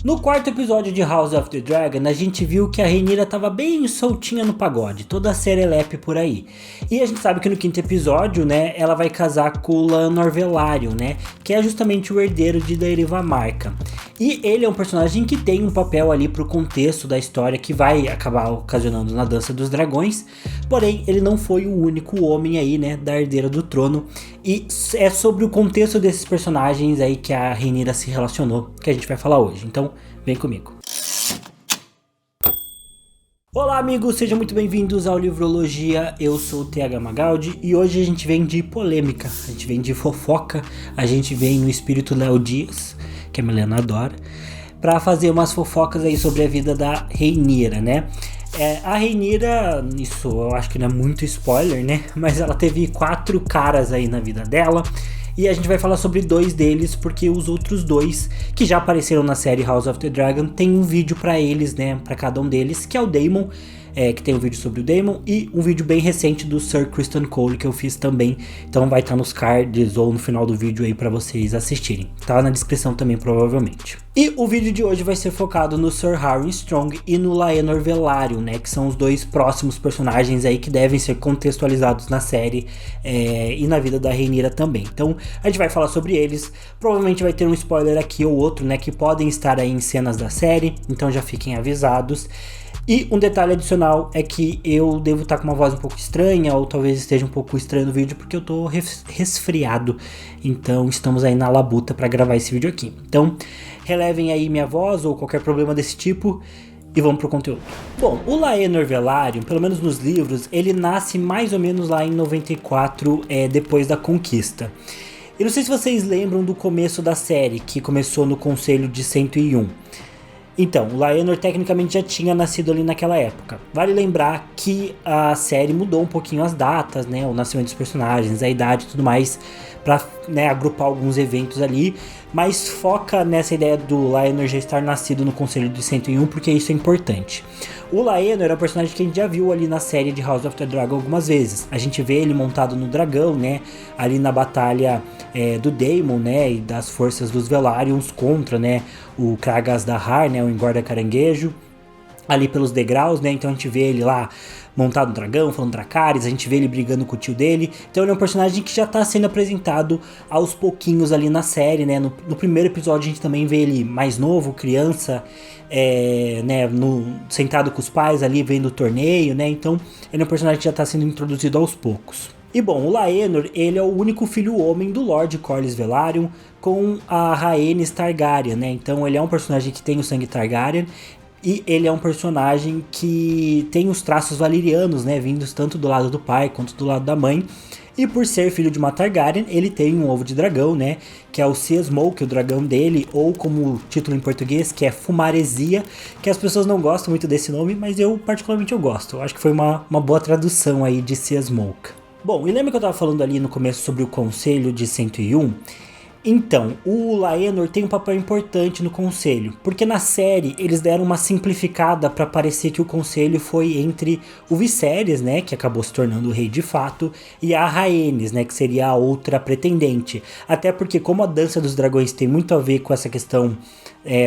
No quarto episódio de House of the Dragon, a gente viu que a Rhaenyra tava bem soltinha no pagode, toda serelepe por aí. E a gente sabe que no quinto episódio, né, ela vai casar com o Laenor Velaryon, né, que é justamente o herdeiro de Daenerys Marca. E ele é um personagem que tem um papel ali pro contexto da história que vai acabar ocasionando na Dança dos Dragões, porém ele não foi o único homem aí, né, da herdeira do trono. E é sobre o contexto desses personagens aí que a Rhaenyra se relacionou que a gente vai falar hoje, então vem comigo. Olá amigos, sejam muito bem-vindos ao Livrologia, eu sou o TH Magaldi e hoje a gente vem de polêmica, a gente vem de fofoca, a gente vem no espírito Léo Dias, que a Milena adora, pra fazer umas fofocas aí sobre a vida da Rhaenyra, né? A Rhaenyra, isso eu acho que não é muito spoiler, né? Mas ela teve 4 caras aí na vida dela. E a gente vai falar sobre 2 deles, porque os outros 2 que já apareceram na série House of the Dragon tem um vídeo pra eles, né? Pra cada um deles, que é o Daemon, que tem um vídeo sobre o Daemon, e um vídeo bem recente do Sir Criston Cole que eu fiz também. Então vai estar nos cards ou no final do vídeo aí pra vocês assistirem. Tá na descrição também, provavelmente. E o vídeo de hoje vai ser focado no Sir Harwin Strong e no Laenor Velaryon, né? Que são os 2 próximos personagens aí que devem ser contextualizados na série e na vida da Rhaenyra também. Então a gente vai falar sobre eles. Provavelmente vai ter um spoiler aqui ou outro, né? Que podem estar aí em cenas da série. Então já fiquem avisados. E um detalhe adicional é que eu devo estar com uma voz um pouco estranha, ou talvez esteja um pouco estranho no vídeo, porque eu tô resfriado. Então estamos aí na labuta para gravar esse vídeo aqui. Então relevem aí minha voz ou qualquer problema desse tipo e vamos pro conteúdo. Bom, o Laenor Velaryon, pelo menos nos livros, ele nasce mais ou menos lá em 94, depois da conquista. Eu não sei se vocês lembram do começo da série, que começou no Conselho de 101. Então, o Laenor tecnicamente já tinha nascido ali naquela época. Vale lembrar que a série mudou um pouquinho as datas, né, o nascimento dos personagens, a idade e tudo mais, pra, né, agrupar alguns eventos ali, mas foca nessa ideia do Laenor já estar nascido no Conselho de 101, porque isso é importante. O Laenor é um personagem que a gente já viu ali na série de House of the Dragon algumas vezes. A gente vê ele montado no dragão, né, ali na batalha do Daemon, né, e das forças dos Velaryons contra, né, o Kragas Dahar, né, o engorda caranguejo, ali pelos degraus, né, então a gente vê ele lá montado no dragão, falando Dracarys, a gente vê ele brigando com o tio dele, então ele é um personagem que já tá sendo apresentado aos pouquinhos ali na série, né, no primeiro episódio a gente também vê ele mais novo, criança, né, sentado com os pais ali, vendo o torneio, né, então ele é um personagem que já tá sendo introduzido aos poucos. E bom, o Laenor, ele é o único filho homem do Lord Corlys Velaryon com a Rhaenys Targaryen, né? Então ele é um personagem que tem o sangue Targaryen e ele é um personagem que tem os traços valerianos, né? Vindos tanto do lado do pai quanto do lado da mãe. E por ser filho de uma Targaryen, ele tem um ovo de dragão, né? Que é o Sea Smoke, o dragão dele, ou como o título em português, que é Fumaresia, que as pessoas não gostam muito desse nome, mas eu particularmente eu gosto. Eu acho que foi uma boa tradução aí de Sea Smoke. Bom, e lembra que eu tava falando ali no começo sobre o Conselho de 101? Então, o Laenor tem um papel importante no Conselho, porque na série eles deram uma simplificada para parecer que o Conselho foi entre o Viserys, né, que acabou se tornando o rei de fato, e a Rhaenys, né, que seria a outra pretendente. Até porque como a Dança dos Dragões tem muito a ver com essa questão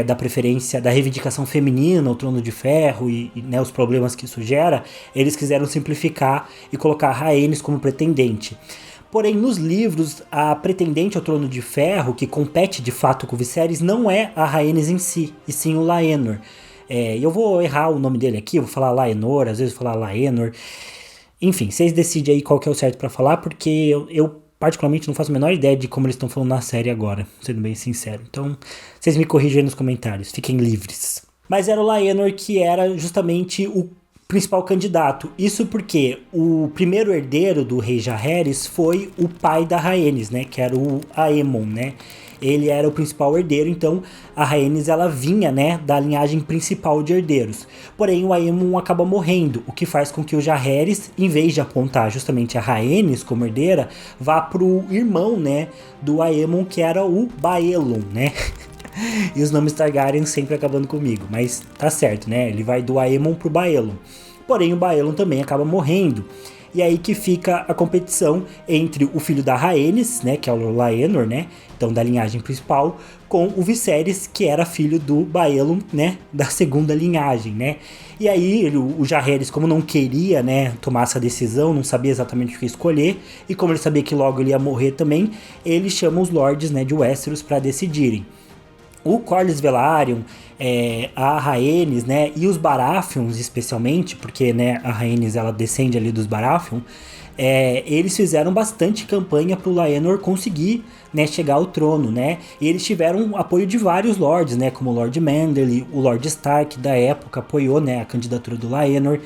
da preferência, da reivindicação feminina, o Trono de Ferro e né, os problemas que isso gera, eles quiseram simplificar e colocar a Rhaenys como pretendente. Porém, nos livros, a pretendente ao Trono de Ferro, que compete de fato com o Viserys, não é a Rhaenys em si, e sim o Laenor. Eu vou errar o nome dele aqui, eu vou falar Laenor, às vezes vou falar Laenor. Enfim, vocês decidem aí qual que é o certo pra falar, porque eu particularmente não faço a menor ideia de como eles estão falando na série agora, sendo bem sincero. Então, vocês me corrigem aí nos comentários, fiquem livres. Mas era o Laenor que era justamente o principal candidato. Isso porque o primeiro herdeiro do rei Jaehaerys foi o pai da Rhaenys, né, que era o Aemon, né? Ele era o principal herdeiro, então a Rhaenys ela vinha, né, da linhagem principal de herdeiros. Porém o Aemon acaba morrendo, o que faz com que o Jaehaerys, em vez de apontar justamente a Rhaenys como herdeira, vá pro irmão, né, do Aemon, que era o Baelon, né? E os nomes Targaryen sempre acabando comigo, mas tá certo, né? Ele vai do Aemon pro Baelon. Porém o Baelon também acaba morrendo. e aí que fica a competição entre o filho da Rhaenys, né, que é o Laenor, né, então da linhagem principal, com o Viserys, que era filho do Baelon, né, da segunda linhagem, né. E aí o Jaehaerys, como não queria, né, tomar essa decisão, não sabia exatamente o que escolher, e como ele sabia que logo ele ia morrer também, ele chama os lords, né, de Westeros para decidirem. O Corlys Velaryon, a Rhaenys, né, e os Baratheons especialmente, porque, né, a Rhaenys ela descende ali dos Baratheon, eles fizeram bastante campanha pro Laenor conseguir, né, chegar ao trono, né, e eles tiveram apoio de vários lords, né, como o Lord Manderly, o Lord Stark da época apoiou, né, a candidatura do Laenor.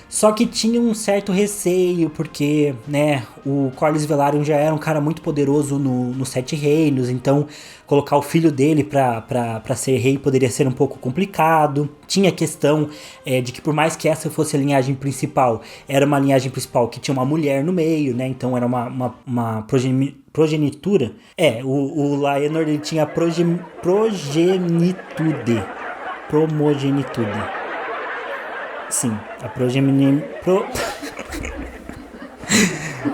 Só que tinha um certo receio, porque, né, o Corlys Velaryon já era um cara muito poderoso no Sete Reinos, então colocar o filho dele pra ser rei poderia ser um pouco complicado. Tinha a questão de que por mais que essa fosse a linhagem principal, era uma linhagem principal que tinha uma mulher no meio, né, então era uma progenitura. O Laenor ele tinha promogenitude. Sim, a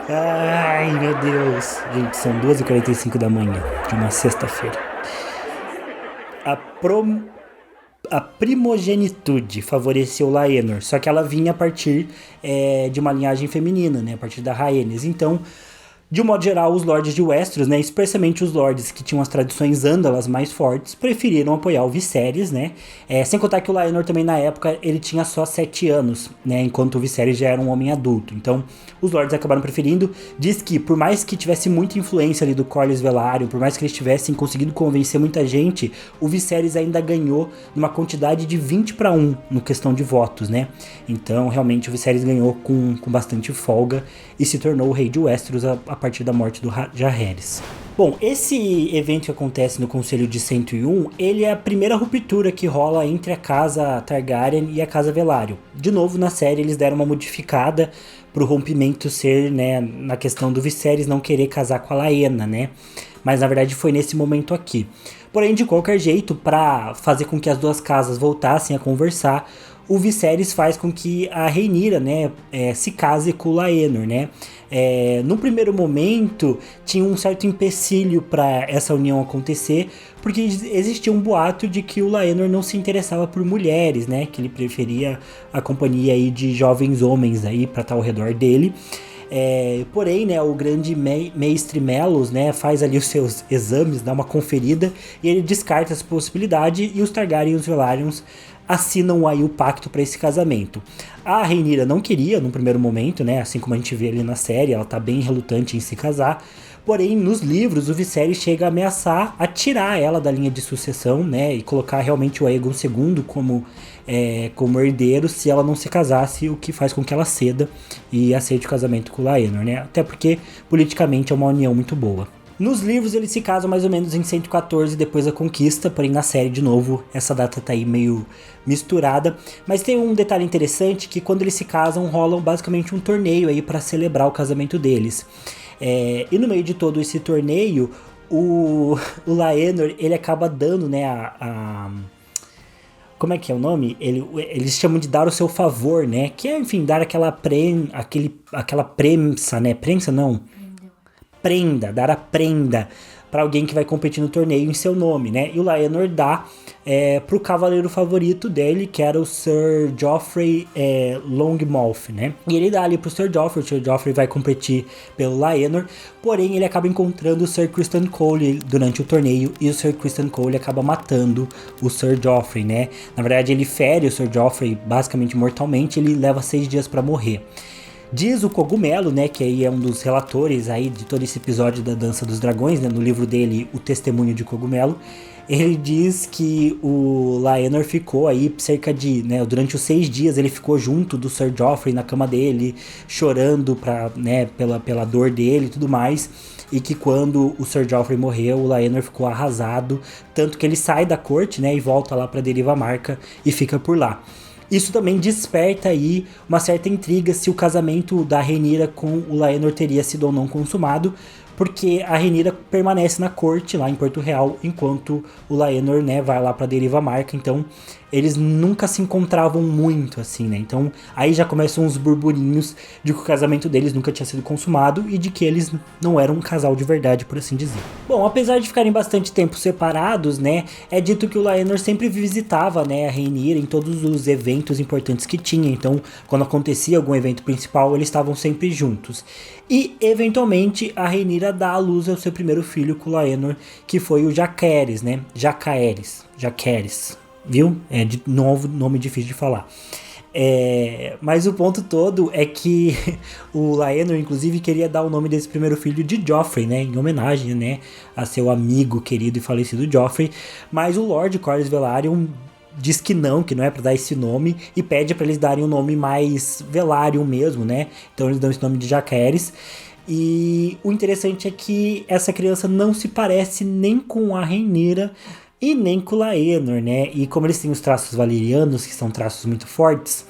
Ai, meu Deus. Gente, são 2h45 da manhã de uma sexta-feira. A primogenitude favoreceu Laenor, só que ela vinha a partir de uma linhagem feminina, né? A partir da Rhaenys. Então, de um modo geral, os lords de Westeros, né, especialmente os lords que tinham as tradições ândalas mais fortes, preferiram apoiar o Viserys, né, sem contar que o Laenor também na época ele tinha só 7 anos, né, enquanto o Viserys já era um homem adulto, então os lords acabaram preferindo. Diz que por mais que tivesse muita influência ali do Corlys Velaryon, por mais que eles tivessem conseguido convencer muita gente, o Viserys ainda ganhou numa quantidade de 20-1 no questão de votos, né, então realmente o Viserys ganhou com bastante folga e se tornou o rei de Westeros a partir da morte do Jaehaerys. Bom, esse evento que acontece no Conselho de 101, ele é a primeira ruptura que rola entre a casa Targaryen e a casa Velaryon. De novo, na série, eles deram uma modificada pro rompimento ser, né, na questão do Viserys não querer casar com a Laena, né? Mas, na verdade, foi nesse momento aqui. Porém, de qualquer jeito, para fazer com que as duas casas voltassem a conversar, o Viserys faz com que a Rhaenyra, né, se case com o Laenor, né? No primeiro momento, tinha um certo empecilho para essa união acontecer, porque existia um boato de que o Laenor não se interessava por mulheres, né? Que ele preferia a companhia aí de jovens homens aí para estar ao redor dele. Porém, né, o grande mestre Melos, né, faz ali os seus exames, dá uma conferida e ele descarta essa possibilidade, e os Targaryen e os Velaryons assinam aí o pacto para esse casamento. A Rhaenyra não queria no primeiro momento, né, assim como a gente vê ali na série, ela tá bem relutante em se casar. Porém, nos livros, o Viserys chega a ameaçar a tirar ela da linha de sucessão, né, e colocar realmente o Aegon II como herdeiro se ela não se casasse, o que faz com que ela ceda e aceite o casamento com o Laenor, né, até porque politicamente é uma união muito boa. Nos livros eles se casam mais ou menos em 114 depois da conquista, porém na série, de novo, essa data tá aí meio misturada. Mas tem um detalhe interessante, que quando eles se casam, rolam basicamente um torneio aí para celebrar o casamento deles. E no meio de todo esse torneio, o Laenor, ele acaba dando, né, como é que é o nome? Eles chamam de dar o seu favor, né? Que é, enfim, dar aquela prensa, né? Prensa não. Dar a prenda para alguém que vai competir no torneio em seu nome, né? E o Laenor dá pro cavaleiro favorito dele, que era o Sir Joffrey Longmouth, né? E ele dá ali pro Sir Joffrey, o Sir Joffrey vai competir pelo Laenor, porém ele acaba encontrando o Sir Criston Cole durante o torneio, e o Sir Criston Cole acaba matando o Sir Joffrey, né? Na verdade ele fere o Sir Joffrey basicamente mortalmente, ele leva 6 dias para morrer. Diz o Cogumelo, né, que aí é um dos relatores aí de todo esse episódio da Dança dos Dragões, né, no livro dele, O Testemunho de Cogumelo, ele diz que o Laenor ficou aí cerca de, né, durante os 6 dias ele ficou junto do Sir Joffrey na cama dele, chorando pela dor dele e tudo mais, e que quando o Sir Joffrey morreu, o Laenor ficou arrasado, tanto que ele sai da corte, né, e volta lá pra Deriva Marca e fica por lá. Isso também desperta aí uma certa intriga se o casamento da Rhaenyra com o Laenor teria sido ou não consumado, porque a Rhaenyra permanece na corte lá em Porto Real, enquanto o Laenor, né, vai lá pra Deriva Marca. Então eles nunca se encontravam muito, assim, né? Então aí já começam os burburinhos de que o casamento deles nunca tinha sido consumado e de que eles não eram um casal de verdade, por assim dizer. Bom, apesar de ficarem bastante tempo separados, né, é dito que o Laenor sempre visitava, né, a Rhaenyra em todos os eventos importantes que tinha. Então, quando acontecia algum evento principal, eles estavam sempre juntos. E, eventualmente, a Rhaenyra dá à luz ao seu primeiro filho com o Laenor, que foi o Jacaerys, né? Jacaerys. Viu? É de novo nome difícil de falar. Mas o ponto todo é que o Laenor, inclusive, queria dar o nome desse primeiro filho de Joffrey, né? Em homenagem, né, a seu amigo querido e falecido Joffrey. Mas o Lord Corlys Velaryon diz que não é pra dar esse nome e pede pra eles darem um nome mais Velaryon mesmo, né? Então eles dão esse nome de Jacaerys. E o interessante é que essa criança não se parece nem com a Rhaenyra e nem com o Laenor, né? E como eles têm os traços valerianos, que são traços muito fortes,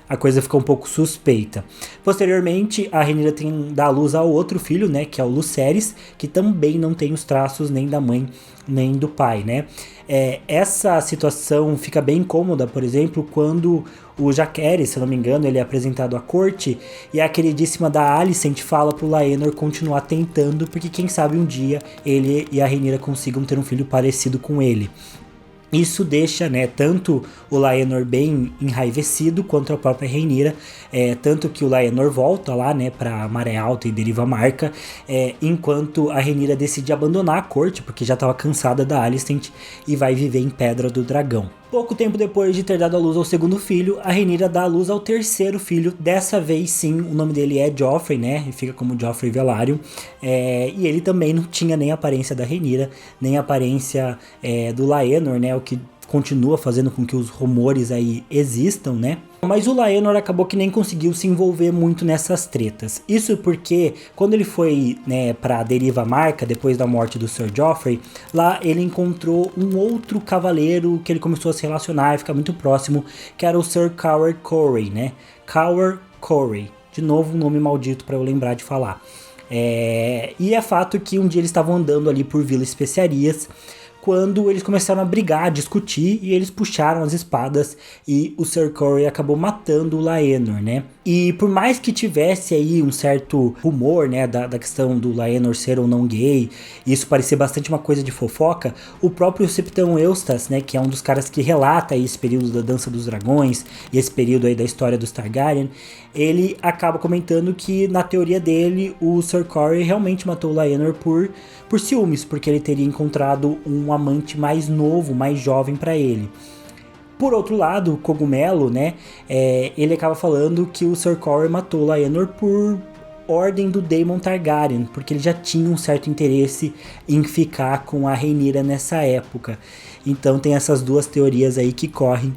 a coisa fica um pouco suspeita. Posteriormente, a Rhaenyra dá à luz ao outro filho, né? Que é o Lucerys, que também não tem os traços nem da mãe, nem do pai, né? Essa situação fica bem incômoda, por exemplo, quando o Jacaerys, se eu não me engano, ele é apresentado à corte e a queridíssima da Alicent fala pro Laenor continuar tentando, porque quem sabe um dia ele e a Rhaenyra consigam ter um filho parecido com ele. Isso deixa, né, tanto o Laenor bem enraivecido quanto a própria Rhaenyra, tanto que o Laenor volta lá, né, pra Maré Alta e Deriva Marca, enquanto a Rhaenyra decide abandonar a corte, porque já estava cansada da Alicent e vai viver em Pedra do Dragão. Pouco tempo depois de ter dado à luz ao segundo filho, a Rhaenyra dá à luz ao terceiro filho. Dessa vez sim, o nome dele é Joffrey, né? E fica como Joffrey Velaryon. E ele também não tinha nem a aparência da Rhaenyra, nem a aparência do Laenor, né? O que continua fazendo com que os rumores aí existam, né? Mas o Laenor acabou que nem conseguiu se envolver muito nessas tretas. Isso porque quando ele foi, né, pra Deriva Marca, depois da morte do Sir Joffrey, lá ele encontrou um outro cavaleiro que ele começou a se relacionar e ficar muito próximo, que era o Sir Cawor Corey, né? Cawor Corey. De novo um nome maldito para eu lembrar de falar. E é fato que um dia eles estavam andando ali por Vila Especiarias, quando eles começaram a brigar, a discutir, e eles puxaram as espadas e o Sir Corey acabou matando o Laenor, né? E por mais que tivesse aí um certo rumor, né, da questão do Laenor ser ou não gay, e isso parecia bastante uma coisa de fofoca, o próprio Septão Eustas, né, que é um dos caras que relata aí esse período da Dança dos Dragões e esse período aí da história dos Targaryen, ele acaba comentando que, na teoria dele, o Sir Corey realmente matou o Laenor por ciúmes, porque ele teria encontrado um amante mais novo, mais jovem para ele. Por outro lado, o Cogumelo, né, ele acaba falando que o Sir Corey matou o Laenor por ordem do Daemon Targaryen, porque ele já tinha um certo interesse em ficar com a Rhaenyra nessa época. Então tem essas duas teorias aí que correm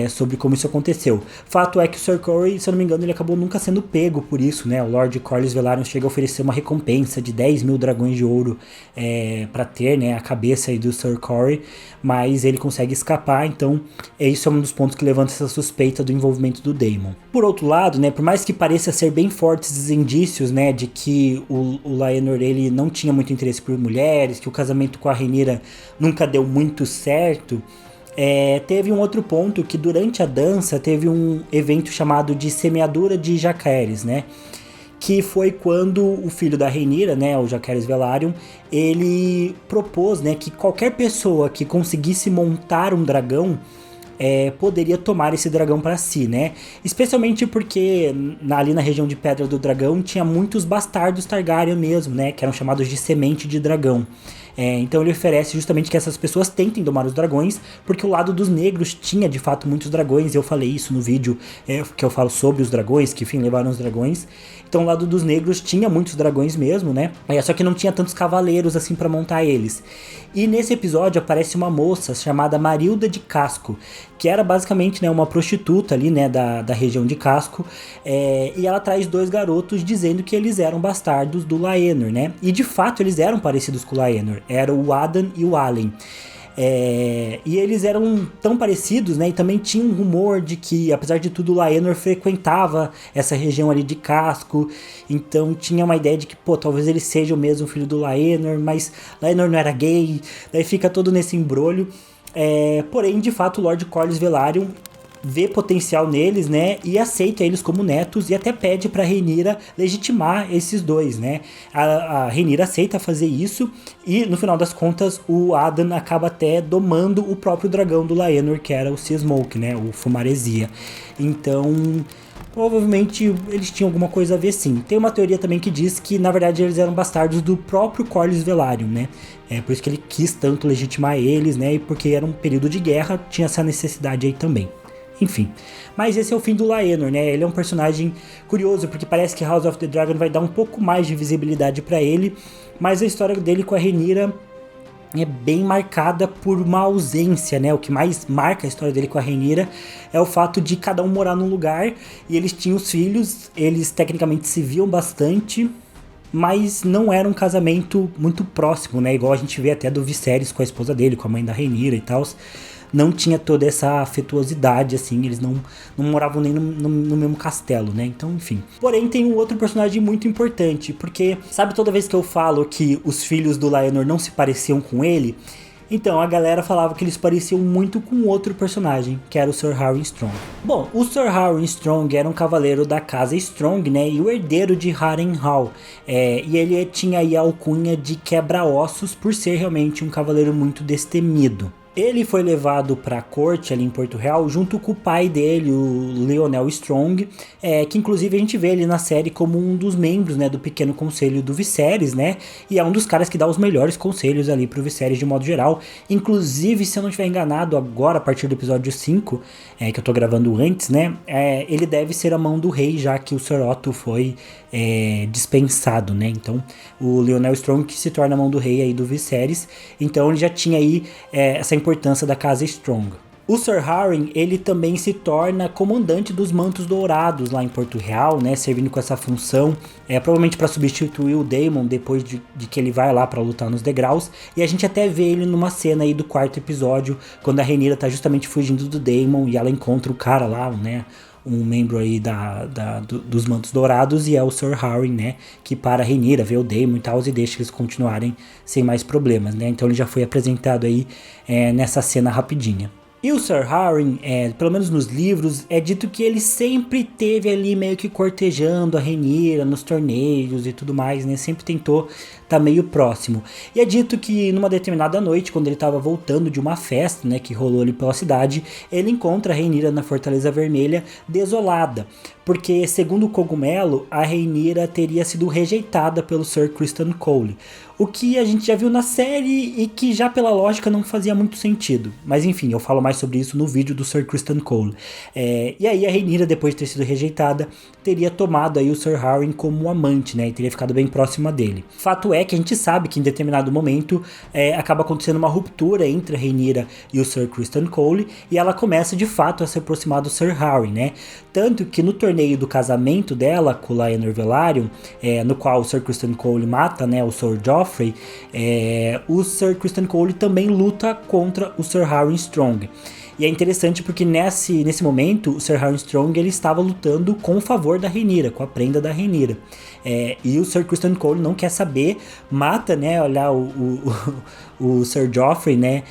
sobre como isso aconteceu. Fato é que o Sir Corey, se eu não me engano, ele acabou nunca sendo pego por isso, né? O Lord Corlys Velaryon chega a oferecer uma recompensa de 10 mil dragões de ouro para ter, né, a cabeça aí do Sir Corey, mas ele consegue escapar, então isso é um dos pontos que levanta essa suspeita do envolvimento do Daemon. Por outro lado, né, por mais que pareça ser bem fortes os indícios, né, de que o Laenor ele não tinha muito interesse por mulheres, que o casamento com a Rhaenyra nunca deu muito certo, teve um outro ponto que durante a dança teve um evento chamado de Semeadura de Jacaerys, né? Que foi quando o filho da Rhaenyra, né, o Jacaerys Velaryon, ele propôs, né, que qualquer pessoa que conseguisse montar um dragão poderia tomar esse dragão para si, né? Especialmente porque ali na região de Pedra do Dragão tinha muitos bastardos Targaryen mesmo, né? Que eram chamados de semente de dragão. Então ele oferece justamente que essas pessoas tentem domar os dragões, porque o lado dos negros tinha de fato muitos dragões. Eu falei isso no vídeo que eu falo sobre os dragões, que enfim levaram os dragões. Então o lado dos negros tinha muitos dragões mesmo, né? Só que não tinha tantos cavaleiros assim para montar eles. E nesse episódio aparece uma moça chamada Marilda de Casco, que era basicamente, né, uma prostituta ali, né, da região de Casco, e ela traz dois garotos dizendo que eles eram bastardos do Laenor, né? E de fato eles eram parecidos com o Laenor, eram o Adan e o Allen. E eles eram tão parecidos, né? E também tinha um rumor de que, apesar de tudo, Laenor frequentava essa região ali de Casco. Então tinha uma ideia de que, talvez ele seja o mesmo filho do Laenor, mas Laenor não era gay. Daí fica todo nesse embrolho. Porém, de fato, o Lord Corlys Velaryon vê potencial neles, né, e aceita eles como netos e até pede pra Rhaenyra legitimar esses dois, né. A Rhaenyra aceita fazer isso e, no final das contas, o Adan acaba até domando o próprio dragão do Laenor, que era o Sea Smoke, né, o Fumaresia. Então, provavelmente eles tinham alguma coisa a ver, sim. Tem uma teoria também que diz que, na verdade, eles eram bastardos do próprio Corlys Velaryon, né. Por isso que ele quis tanto legitimar eles, né, e porque era um período de guerra, tinha essa necessidade aí também. Enfim, mas esse é o fim do Laenor, né? Ele é um personagem curioso, porque parece que House of the Dragon vai dar um pouco mais de visibilidade pra ele, mas a história dele com a Rhaenyra é bem marcada por uma ausência, né? O que mais marca a história dele com a Rhaenyra é o fato de cada um morar num lugar, e eles tinham os filhos, eles tecnicamente se viam bastante, mas não era um casamento muito próximo, né? Igual a gente vê até do Viserys com a esposa dele, com a mãe da Rhaenyra e tal. Não tinha toda essa afetuosidade, assim, eles não moravam nem no mesmo castelo, né, então, enfim. Porém, tem um outro personagem muito importante, porque, sabe, toda vez que eu falo que os filhos do Laenor não se pareciam com ele, então a galera falava que eles pareciam muito com outro personagem, que era o Sir Harwin Strong. Bom, o Sir Harwin Strong era um cavaleiro da casa Strong, né, e o herdeiro de Harrenhal, e ele tinha aí a alcunha de quebra-ossos por ser realmente um cavaleiro muito destemido. Ele foi levado para a corte ali em Porto Real junto com o pai dele, o Leonel Strong, que inclusive a gente vê ele na série como um dos membros, né, do pequeno conselho do Viserys, né, e é um dos caras que dá os melhores conselhos ali pro Viserys de modo geral. Inclusive, se eu não estiver enganado, agora a partir do episódio 5, que eu tô gravando antes, né, ele deve ser a mão do rei, já que o Sir Otto foi dispensado, né, então o Leonel Strong que se torna a mão do rei aí do Viserys, então ele já tinha aí essa importância da casa Strong. O Sir Harwin, ele também se torna comandante dos Mantos Dourados lá em Porto Real, né, servindo com essa função, provavelmente para substituir o Daemon depois de que ele vai lá para lutar nos degraus, e a gente até vê ele numa cena aí do 4º episódio, quando a Rhaenyra tá justamente fugindo do Daemon e ela encontra o cara lá, né, um membro aí dos Mantos Dourados, e é o Sir Harwin, né, que para a Rhaenyra, vê o Daemon e tal, e deixa eles continuarem sem mais problemas, né, então ele já foi apresentado aí nessa cena rapidinha. E o Sir Harwin, pelo menos nos livros, é dito que ele sempre teve ali meio que cortejando a Rhaenyra nos torneios e tudo mais, né? Sempre tentou estar meio próximo. E é dito que numa determinada noite, quando ele estava voltando de uma festa, né, que rolou ali pela cidade, ele encontra a Rhaenyra na Fortaleza Vermelha desolada. Porque, segundo o Cogumelo, a Rhaenyra teria sido rejeitada pelo Sir Criston Cole. O que a gente já viu na série e que já pela lógica não fazia muito sentido. Mas enfim, eu falo mais sobre isso no vídeo do Sir Criston Cole. E aí a Rhaenyra, depois de ter sido rejeitada, teria tomado aí o Sir Harwin como amante, né? E teria ficado bem próxima dele. Fato é que a gente sabe que em determinado momento acaba acontecendo uma ruptura entre a Rhaenyra e o Sir Criston Cole, e ela começa de fato a se aproximar do Sir Harwin, né? Tanto que no torneio do casamento dela com o Laenor Velaryon, no qual o Sir Criston Cole mata, né, o Sir Joffrey, o Sir Criston Cole também luta contra o Sir Harwin Strong. E é interessante porque nesse momento o Sir Harwin Strong ele estava lutando com o favor da Rhaenyra, com a prenda da Rhaenyra. E o Sir Criston Cole não quer saber, mata, né, olha o Sir Joffrey, né,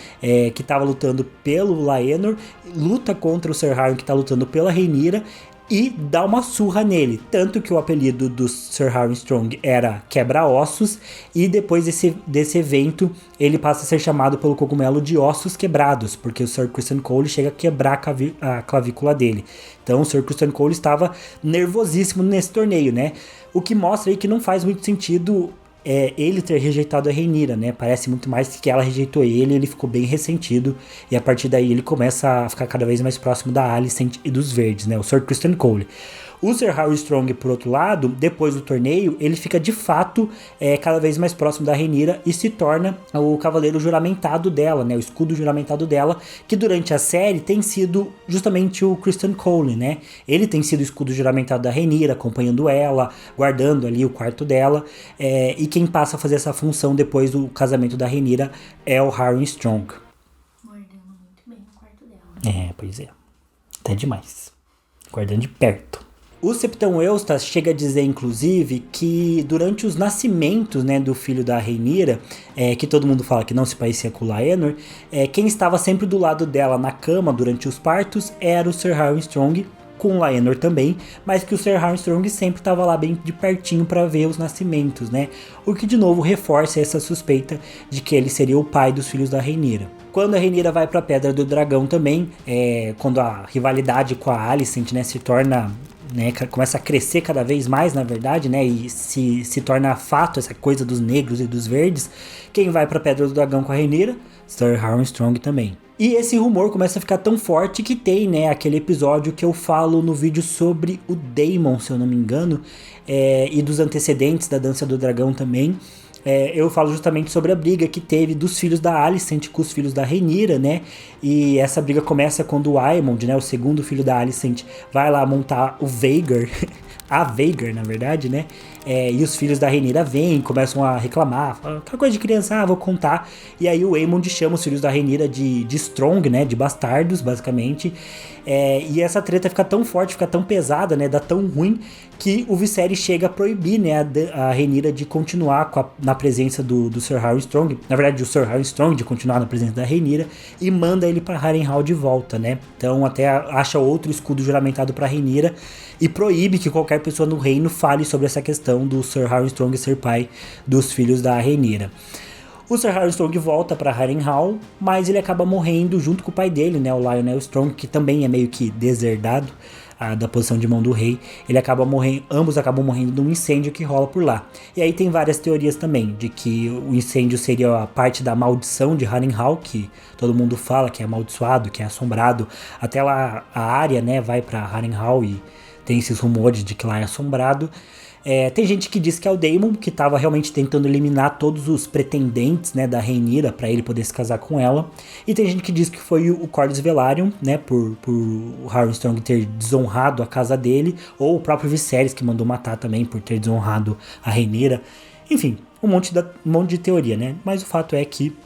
que estava lutando pelo Laenor, luta contra o Sir Harwin que está lutando pela Rhaenyra e dá uma surra nele. Tanto que o apelido do Sir Harwin Strong era Quebra-Ossos, e depois desse evento ele passa a ser chamado pelo Cogumelo de Ossos Quebrados, porque o Sir Criston Cole chega a quebrar a clavícula dele. Então o Sir Criston Cole estava nervosíssimo nesse torneio, né? O que mostra aí que não faz muito sentido ele ter rejeitado a Rhaenyra, né? Parece muito mais que ela rejeitou ele ficou bem ressentido, e a partir daí ele começa a ficar cada vez mais próximo da Alicent e dos Verdes, né? O Sir Criston Cole. O Sir Harwin Strong, por outro lado, depois do torneio, ele fica de fato cada vez mais próximo da Rhaenyra e se torna o cavaleiro juramentado dela, né? O escudo juramentado dela, que durante a série tem sido justamente o Criston Cole, né? Ele tem sido o escudo juramentado da Rhaenyra, acompanhando ela, guardando ali o quarto dela, e quem passa a fazer essa função depois do casamento da Rhaenyra é o Harwin Strong. Pois é, até demais. Guardando de perto. O Septão Eustas chega a dizer, inclusive, que durante os nascimentos, né, do filho da Rhaenyra, que todo mundo fala que não se parecia com o Laenor, quem estava sempre do lado dela na cama durante os partos era o Ser Harwin Strong, com o Laenor também, mas que o Ser Harwin Strong sempre estava lá bem de pertinho para ver os nascimentos, né? O que de novo reforça essa suspeita de que ele seria o pai dos filhos da Rhaenyra. Quando a Rhaenyra vai para a Pedra do Dragão também, quando a rivalidade com a Alicent, né, se torna, né, começa a crescer cada vez mais, na verdade, né, e se torna fato essa coisa dos negros e dos verdes, quem vai para a Pedra do Dragão com a Rhaenyra? Ser Harwin Strong também. E esse rumor começa a ficar tão forte que tem, né, aquele episódio que eu falo no vídeo sobre o Daemon, se eu não me engano, e dos antecedentes da Dança do Dragão também. Eu falo justamente sobre a briga que teve dos filhos da Alicent com os filhos da Rhaenyra, né? E essa briga começa quando o Aemond, né, o segundo filho da Alicent, vai lá montar o Vhagar, a Vhagar, na verdade, né? E os filhos da Rhaenyra vêm, começam a reclamar, aquela coisa de criança, vou contar. E aí o Aemond chama os filhos da Rhaenyra de Strong, né, de bastardos, basicamente. E essa treta fica tão forte, fica tão pesada, né, dá tão ruim, que o Viserys chega a proibir, né, a Rhaenyra de continuar na presença do Ser Harwin Strong. Na verdade, o Ser Harwin Strong de continuar na presença da Rhaenyra, e manda ele para Harrenhal de volta, né. Então até acha outro escudo juramentado para Rhaenyra e proíbe que qualquer pessoa no reino fale sobre essa questão do Ser Harwin Strong ser pai dos filhos da Rhaenyra. O Ser Harwin Strong volta para Harrenhal, mas ele acaba morrendo junto com o pai dele, né, o Lionel Strong, que também é meio que deserdado da posição de mão do rei. Ele acaba morrendo, ambos acabam morrendo num incêndio que rola por lá. E aí tem várias teorias também, de que o incêndio seria a parte da maldição de Harrenhal, que todo mundo fala que é amaldiçoado, que é assombrado. Até lá a Arya, né, vai para Harrenhal e tem esses rumores de que lá é assombrado. Tem gente que diz que é o Daemon, que estava realmente tentando eliminar todos os pretendentes, né, da Rhaenyra para ele poder se casar com ela. E tem gente que diz que foi o Corlys Velaryon, né, por o Harwin Strong ter desonrado a casa dele, ou o próprio Viserys, que mandou matar também por ter desonrado a Rhaenyra. Enfim, um monte de teoria, né? Mas o fato é que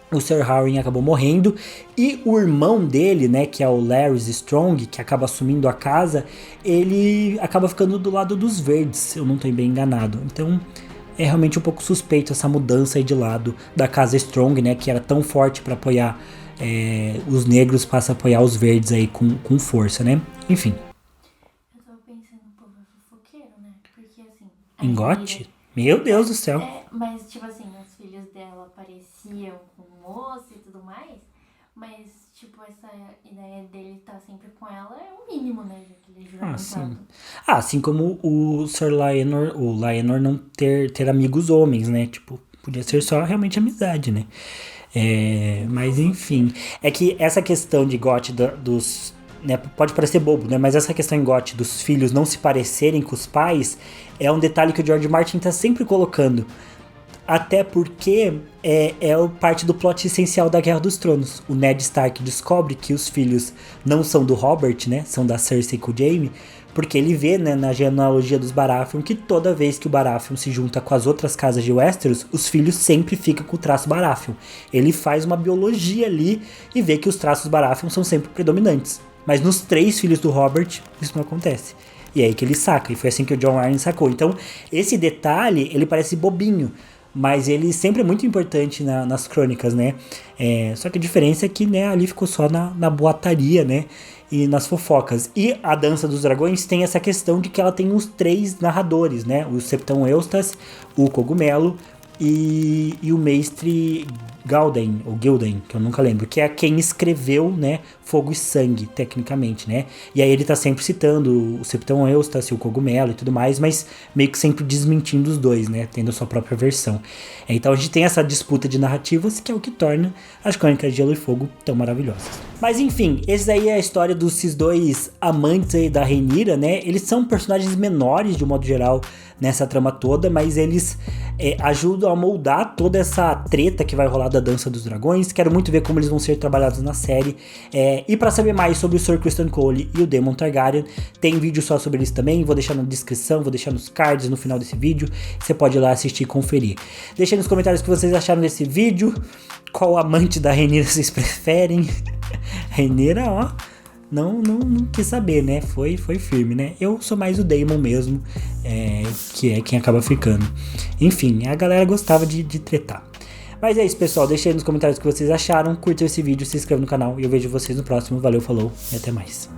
o Ser Harwin acabou morrendo, e o irmão dele, né, que é o Larys Strong, que acaba assumindo a casa, ele acaba ficando do lado dos verdes, se eu não estou bem enganado. Então é realmente um pouco suspeito essa mudança aí de lado da casa Strong, né, que era tão forte para apoiar os negros, passa a apoiar os verdes aí com força, né? Enfim. Eu tava pensando um pouco fofoqueiro, né? Porque assim... Em GOT? Meu Deus do céu. Mas tipo assim, os filhos dela pareciam com moça e tudo mais, mas tipo, essa ideia dele estar sempre com ela é o mínimo, né? Já que ele jura Sim. Assim como o Ser Laenor não ter amigos homens, né? Tipo, podia ser só realmente amizade, né? Mas enfim, é que essa questão de GOT dos... Né, pode parecer bobo, né? Mas essa questão em GOT dos filhos não se parecerem com os pais é um detalhe que o George Martin tá sempre colocando. Até porque é parte do plot essencial da Guerra dos Tronos. O Ned Stark descobre que os filhos não são do Robert, né? São da Cersei com o Jaime. Porque ele vê, né, na genealogia dos Baratheon que toda vez que o Baratheon se junta com as outras casas de Westeros, os filhos sempre ficam com o traço Baratheon. Ele faz uma biologia ali e vê que os traços Baratheon são sempre predominantes. Mas nos 3 filhos do Robert, isso não acontece. E é aí que ele saca, e foi assim que o Jon Arryn sacou. Então, esse detalhe, ele parece bobinho, mas ele sempre é muito importante nas crônicas, né? Só que a diferença é que, né, ali ficou só na boataria, né? E nas fofocas. E a Dança dos Dragões tem essa questão de que ela tem os 3 narradores, né? O Septão Eustas, o Cogumelo e o Mestre Gilden, ou Gilden, que eu nunca lembro, que é quem escreveu, né, Fogo e Sangue, tecnicamente, né? E aí ele tá sempre citando o Septão Eustas, o Cogumelo e tudo mais, mas meio que sempre desmentindo os dois, né, tendo a sua própria versão. Então a gente tem essa disputa de narrativas, que é o que torna as Crônicas de Gelo e Fogo tão maravilhosas. Mas enfim, esse aí é a história desses 2 amantes aí da Rhaenyra, né? Eles são personagens menores, de um modo geral, nessa trama toda, mas eles ajudam a moldar toda essa treta que vai rolar da Dança dos Dragões. Quero muito ver como eles vão ser trabalhados na série. E para saber mais sobre o Sir Criston Cole e o Daemon Targaryen, tem vídeo só sobre eles também. Vou deixar na descrição, vou deixar nos cards no final desse vídeo. Você pode ir lá assistir e conferir. Deixa aí nos comentários o que vocês acharam desse vídeo. Qual amante da Rhaenyra vocês preferem? Rhaenyra, ó, não quis saber, né? Foi firme, né? Eu sou mais o Damon mesmo, que é quem acaba ficando. Enfim, a galera gostava de tretar. Mas é isso, pessoal. Deixa aí nos comentários o que vocês acharam. Curtam esse vídeo, se inscreva no canal e eu vejo vocês no próximo. Valeu, falou e até mais.